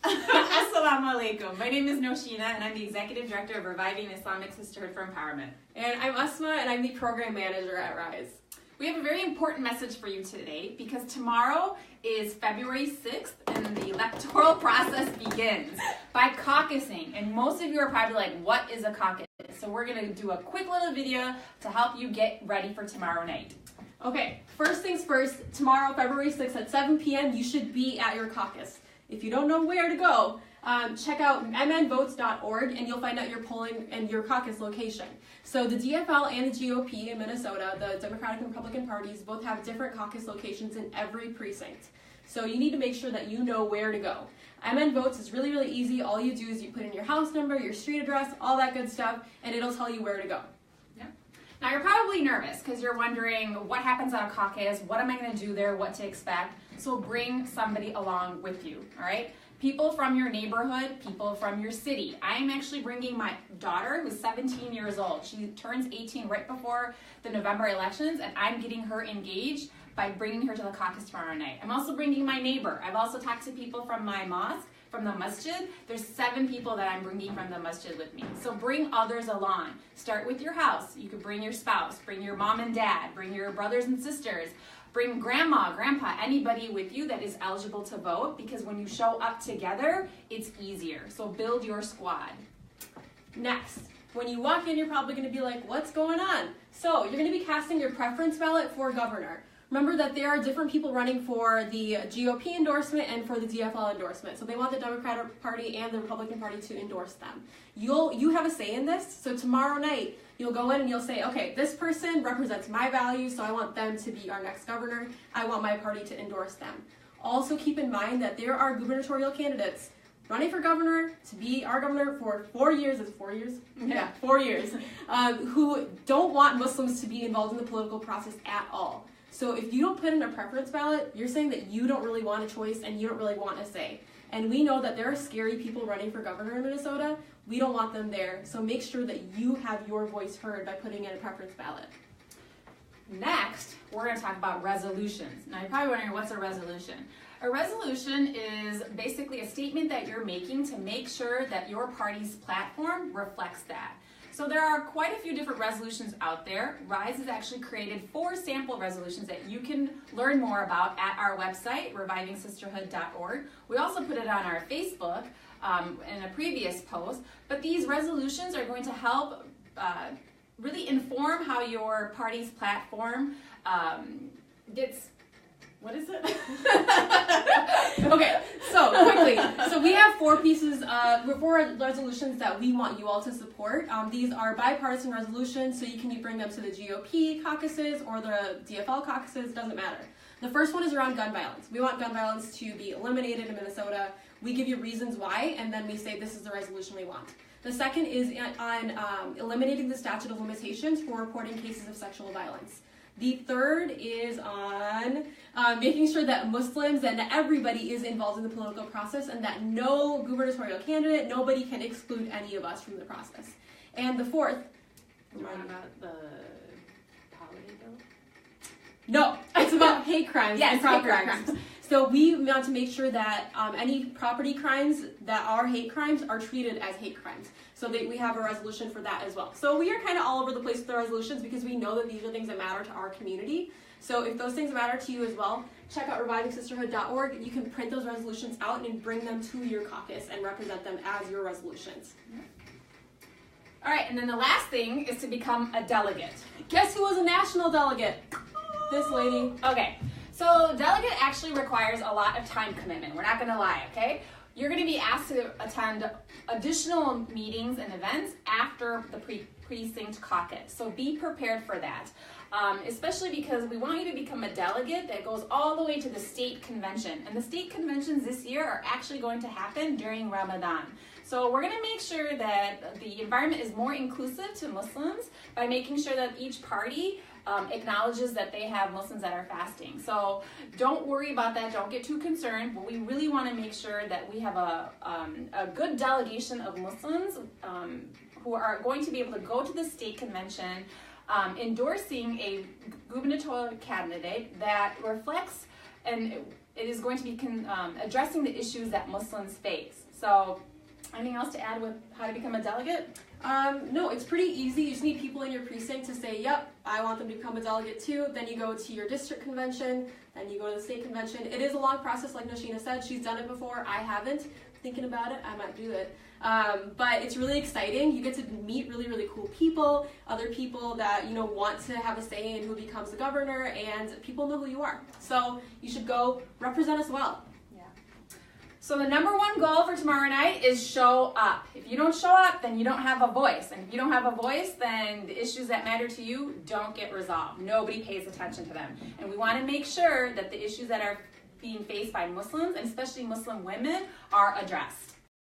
Assalamu alaikum. My name is Nausheena, and I'm the Executive Director of Reviving Islamic Sisterhood for Empowerment. And I'm Asma, and I'm the Program Manager at RISE. We have a very important message for you today because tomorrow is February 6th and the electoral process begins by caucusing. And most of you are probably like, what is a caucus? So we're going to do a quick little video to help you get ready for tomorrow night. Okay, first things first, tomorrow, February 6th at 7 p.m., you should be at your caucus. If you don't know where to go, check out mnvotes.org and you'll find out your polling and your caucus location. So the DFL and the GOP in Minnesota, the Democratic and Republican parties, both have different caucus locations in every precinct. So you need to make sure that you know where to go. MN Votes is really, really easy. All you do is you put in your house number, your street address, all that good stuff, and it'll tell you where to go. Now you're probably nervous because you're wondering what happens at a caucus, what am I going to do there, what to expect. So bring somebody along with you, all right? People from your neighborhood, people from your city. I'm actually bringing my daughter who's 17 years old. She turns 18 right before the November elections, and I'm getting her engaged by bringing her to the caucus tomorrow night. I'm also bringing my neighbor. I've also talked to people from my mosque, from the masjid. There's 7 people that I'm bringing from the masjid with me. So bring others along. Start with your house. You could bring your spouse, bring your mom and dad, bring your brothers and sisters, bring grandma, grandpa, anybody with you that is eligible to vote, because when you show up together, it's easier. So build your squad. Next, when you walk in, you're probably going to be like, what's going on? So you're going to be casting your preference ballot for governor. Remember that there are different people running for the GOP endorsement and for the DFL endorsement. So they want the Democratic Party and the Republican Party to endorse them. You have a say in this. So tomorrow night, you'll go in and you'll say, okay, this person represents my values, so I want them to be our next governor. I want my party to endorse them. Also keep in mind that there are gubernatorial candidates running for governor to be our governor for 4 years. Is it 4 years? Yeah, 4 years. Who don't want Muslims to be involved in the political process at all. So if you don't put in a preference ballot, you're saying that you don't really want a choice and you don't really want a say. And we know that there are scary people running for governor in Minnesota. We don't want them there. So make sure that you have your voice heard by putting in a preference ballot. Next, we're going to talk about resolutions. Now you're probably wondering, what's a resolution? A resolution is basically a statement that you're making to make sure that your party's platform reflects that. So there are quite a few different resolutions out there. RISE has actually created 4 sample resolutions that you can learn more about at our website, revivingsisterhood.org. We also put it on our Facebook in a previous post. But these resolutions are going to help really inform how your party's platform gets... What is it? Okay, so quickly. So we have 4 pieces, 4 resolutions that we want you all to support. These are bipartisan resolutions, so you can bring them to the GOP caucuses or the DFL caucuses, doesn't matter. The first one is around gun violence. We want gun violence to be eliminated in Minnesota. We give you reasons why, and then we say this is the resolution we want. The second is on eliminating the statute of limitations for reporting cases of sexual violence. The third is on making sure that Muslims and everybody is involved in the political process and that no gubernatorial candidate, nobody can exclude any of us from the process. And the fourth... about the holiday bill? No, it's about hate crimes yes, and property crimes. So we want to make sure that any property crimes that are hate crimes are treated as hate crimes. So we have a resolution for that as well. So we are kind of all over the place with the resolutions because we know that these are things that matter to our community. So if those things matter to you as well, check out revivingsisterhood.org. You can print those resolutions out and bring them to your caucus and represent them as your resolutions. All right, and then the last thing is to become a delegate. Guess who was a national delegate? This lady. Okay. So delegate actually requires a lot of time commitment. We're not going to lie, okay? You're going to be asked to attend additional meetings and events after the precinct caucus. So be prepared for that, especially because we want you to become a delegate that goes all the way to the state convention. And the state conventions this year are actually going to happen during Ramadan. So we're going to make sure that the environment is more inclusive to Muslims by making sure that each party acknowledges that they have Muslims that are fasting. So don't worry about that. Don't get too concerned. But we really want to make sure that we have a good delegation of Muslims who are going to be able to go to the state convention endorsing a gubernatorial candidate that reflects and it is going to be addressing the issues that Muslims face. So, anything else to add with how to become a delegate? No, it's pretty easy. You just need people in your precinct to say, yep, I want them to become a delegate too. Then you go to your district convention, then you go to the state convention. It is a long process, like Nausheena said. She's done it before. I haven't. Thinking about it, I might do it. But it's really exciting. You get to meet really, really cool people, other people that, you know, want to have a say in who becomes the governor, and people know who you are. So you should go represent us well. So the #1 goal for tomorrow night is show up. If you don't show up, then you don't have a voice. And if you don't have a voice, then the issues that matter to you don't get resolved. Nobody pays attention to them. And we want to make sure that the issues that are being faced by Muslims, and especially Muslim women, are addressed.